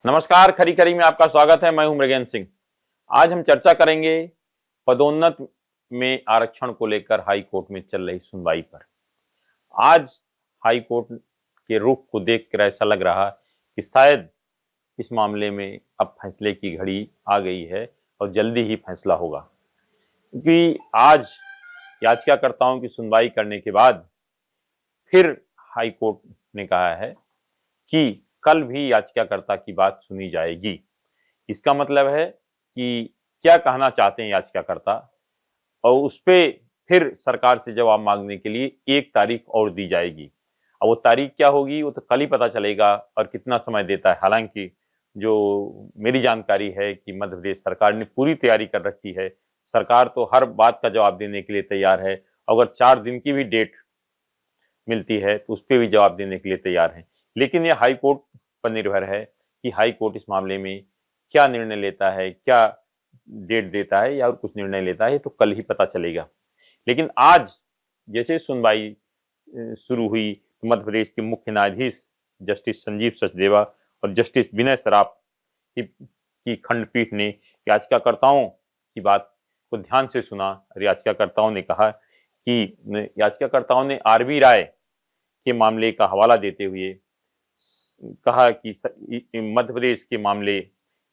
नमस्कार, खरी खरी में आपका स्वागत है। मैं हूं मृगेंद्र सिंह। आज हम चर्चा करेंगे पदोन्नत में आरक्षण को लेकर हाई कोर्ट में चल रही सुनवाई पर। आज हाई कोर्ट के रुख को देखकर ऐसा लग रहा कि शायद इस मामले में अब फैसले की घड़ी आ गई है और जल्दी ही फैसला होगा, क्योंकि आज याचिकाकर्ताओं की सुनवाई करने के बाद फिर हाई कोर्ट ने कहा है कि कल भी याचिकाकर्ता की बात सुनी जाएगी। इसका मतलब है कि क्या कहना चाहते हैं याचिकाकर्ता, और उस पे फिर सरकार से जवाब मांगने के लिए एक तारीख और दी जाएगी। अब वो तारीख क्या होगी वो तो कल ही पता चलेगा, और कितना समय देता है। हालांकि जो मेरी जानकारी है कि मध्य प्रदेश सरकार ने पूरी तैयारी कर रखी है। सरकार तो हर बात का जवाब देने के लिए तैयार है। अगर 4 दिन की भी डेट मिलती है तो उस पर भी जवाब देने के लिए तैयार है। लेकिन ये हाई कोर्ट पर निर्भर है कि हाई कोर्ट इस मामले में क्या निर्णय लेता है, क्या डेट देता है या और कुछ निर्णय लेता है, तो कल ही पता चलेगा। लेकिन आज जैसे सुनवाई शुरू हुई तो मध्य प्रदेश के मुख्य न्यायाधीश जस्टिस संजीव सचदेवा और जस्टिस विनय सराफ की खंडपीठ ने याचिकाकर्ताओं की बात को ध्यान से सुना और याचिकाकर्ताओं ने कहा कि याचिकाकर्ताओं ने आरबी राय के मामले का हवाला देते हुए कहा कि मध्य प्रदेश के मामले,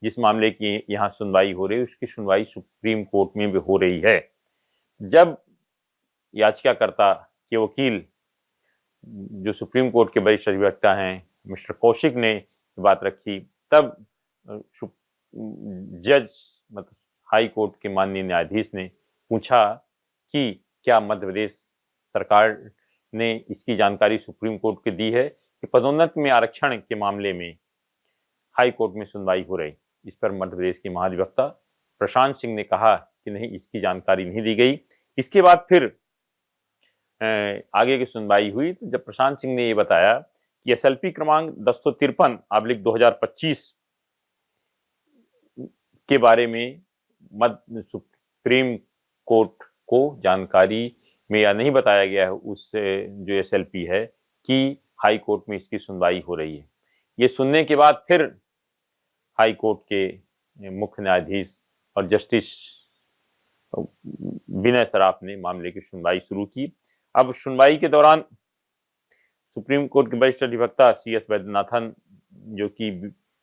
जिस मामले की यहाँ सुनवाई हो रही है, उसकी सुनवाई सुप्रीम कोर्ट में भी हो रही है। जब याचिकाकर्ता के वकील जो सुप्रीम कोर्ट के वरिष्ठ अधिवक्ता हैं मिस्टर कौशिक ने बात रखी, तब जज मतलब हाई कोर्ट के माननीय न्यायाधीश ने पूछा कि क्या मध्य प्रदेश सरकार ने इसकी जानकारी सुप्रीम कोर्ट को दी है कि पदोन्नत में आरक्षण के मामले में हाई कोर्ट में सुनवाई हो रही। इस पर मध्य प्रदेश के महाधिवक्ता प्रशांत सिंह ने कहा कि नहीं, इसकी जानकारी नहीं दी गई। इसके बाद फिर आगे की सुनवाई हुई तो जब प्रशांत सिंह ने ये बताया कि एसएलपी क्रमांक 1053/2025 के बारे में सुप्रीम कोर्ट को जानकारी में या नहीं बताया गया है, उस जो एसएलपी है कि हाई कोर्ट में इसकी सुनवाई हो रही है। ये सुनने के बाद फिर हाई कोर्ट के मुख्य न्यायाधीश और जस्टिस विनय सराफ ने मामले की सुनवाई शुरू की। अब सुनवाई के दौरान सुप्रीम कोर्ट के वरिष्ठ अधिवक्ता CS वैद्यनाथन, जो कि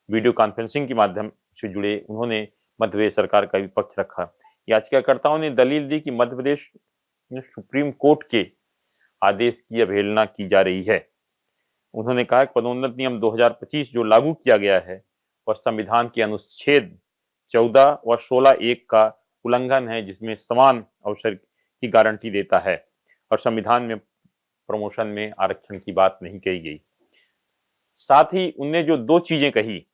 वीडियो कॉन्फ्रेंसिंग के माध्यम से जुड़े, उन्होंने मध्य प्रदेश सरकार का विपक्ष रखा। याचिकाकर्ताओं ने दलील दी कि मध्य प्रदेश में सुप्रीम कोर्ट के आदेश की अवहेलना की जा रही है। उन्होंने कहा कि पदोन्नत नियम 2025 जो लागू किया गया है वह संविधान के अनुच्छेद 14 व 16(1) का उल्लंघन है, जिसमें समान अवसर की गारंटी देता है और संविधान में प्रमोशन में आरक्षण की बात नहीं कही गई। साथ ही उनने जो 2 चीजें कही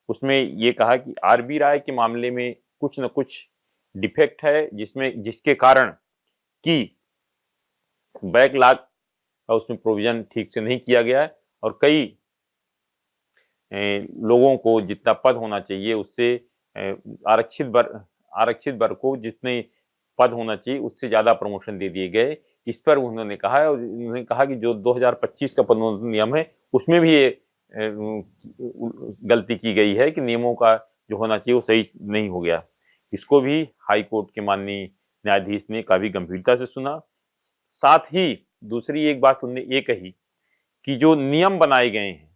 उसमें ये कहा कि आरबी राय के मामले में कुछ न कुछ डिफेक्ट है, जिसके कारण कि बैकलॉग का उसमें प्रोविजन ठीक से नहीं किया गया है और कई लोगों को जितना पद होना चाहिए उससे आरक्षित वर्ग को जितने पद होना चाहिए उससे ज्यादा प्रमोशन दे दिए गए। इस पर उन्होंने कहा है, और उन्होंने कहा कि जो 2025 का पदोन्नति नियम है उसमें भी ये गलती की गई है कि नियमों का जो होना चाहिए वो सही नहीं हो गया। इसको भी हाई कोर्ट के माननीय न्यायाधीश ने काफी गंभीरता से सुना। साथ ही दूसरी एक बात उन्होंने ये कही कि जो नियम बनाए गए हैं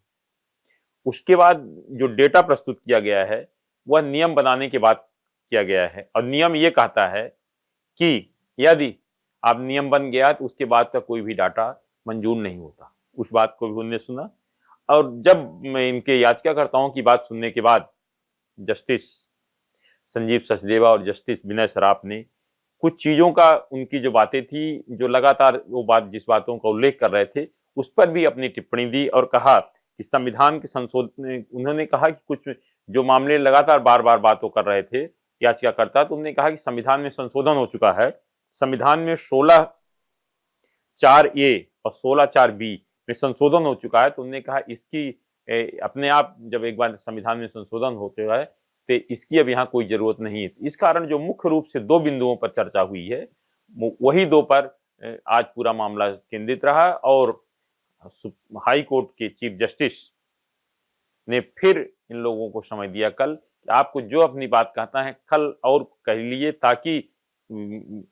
उसके बाद जो डेटा प्रस्तुत किया गया है वह नियम बनाने के बाद किया गया है, और नियम ये कहता है कि यदि आप नियम बन गया तो उसके बाद का कोई भी डाटा मंजूर नहीं होता। उस बात को भी उन्होंने सुना। और जब इनके याचिकाकर्ताओं की बात सुनने के बाद जस्टिस संजीव सचदेवा और जस्टिस विनय सराफ ने कुछ चीजों का, उनकी जो बातें थी, जो लगातार वो बात जिस बातों का उल्लेख कर रहे थे उस पर भी अपनी टिप्पणी दी और कहा कि संविधान के संशोधन, उन्होंने कहा कि कुछ जो मामले लगातार बार बार बातों कर रहे थे याचिकाकर्ता, तो उन्होंने कहा कि संविधान में संशोधन हो चुका है। संविधान में 16(4)A और 16(4)B में संशोधन हो चुका है। तो उन्होंने कहा इसकी अपने आप जब एक बार संविधान में संशोधन होते हुआ है तो इसकी अब यहाँ कोई जरूरत नहीं है। इस कारण जो मुख्य रूप से 2 बिंदुओं पर चर्चा हुई है वही 2 पर आज पूरा मामला केंद्रित रहा, और हाई कोर्ट के चीफ जस्टिस ने फिर इन लोगों को समय दिया कल कि आपको जो अपनी बात कहता है कल और कह लीजिए, ताकि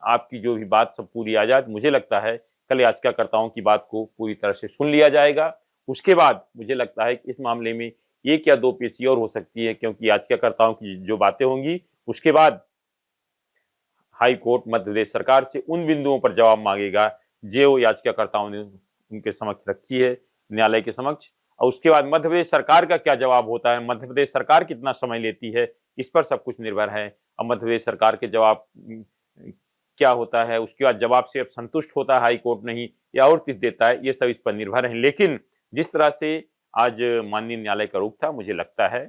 आपकी जो भी बात सब पूरी आ जाए। मुझे लगता है कल याचिकाकर्ताओं की बात को पूरी तरह से सुन लिया जाएगा। उसके बाद मुझे लगता है कि इस मामले में एक या दो पेशी और हो सकती है, क्योंकि याचिकाकर्ताओं की जो बातें होंगी उसके बाद हाई कोर्ट मध्य प्रदेश सरकार से उन बिंदुओं पर जवाब मांगेगा जो याचिकाकर्ताओं ने उनके समक्ष रखी है, न्यायालय के समक्ष। और उसके बाद मध्य प्रदेश सरकार का क्या जवाब होता है, मध्य प्रदेश सरकार कितना समय लेती है, इस पर सब कुछ निर्भर है। अब मध्य प्रदेश सरकार के जवाब क्या होता है, उसके बाद जवाब से अब संतुष्ट होता है हाई कोर्ट नहीं या और चीज देता है, ये सब इस पर निर्भर है। लेकिन जिस तरह से आज माननीय न्यायालय का रुख था, मुझे लगता है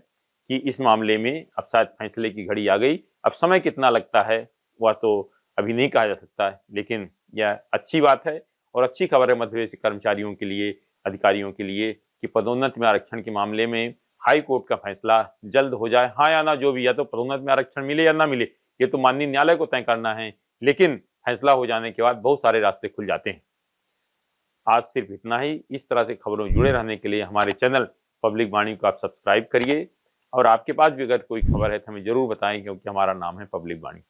कि इस मामले में अब शायद फैसले की घड़ी आ गई। अब समय कितना लगता है वह तो अभी नहीं कहा जा सकता है, लेकिन यह अच्छी बात है और अच्छी खबर है मध्य प्रदेश के कर्मचारियों के लिए, अधिकारियों के लिए, कि पदोन्नति में आरक्षण के मामले में हाई कोर्ट का फैसला जल्द हो जाए। हाँ या ना जो भी, या तो पदोन्नति में आरक्षण मिले या ना मिले, ये तो माननीय न्यायालय को तय करना है, लेकिन फैसला हो जाने के बाद बहुत सारे रास्ते खुल जाते हैं। आज सिर्फ इतना ही। इस तरह से खबरों जुड़े रहने के लिए हमारे चैनल पब्लिक वाणी को आप सब्सक्राइब करिए, और आपके पास भी अगर कोई खबर है तो हमें जरूर बताएं, क्योंकि हमारा नाम है पब्लिक वाणी।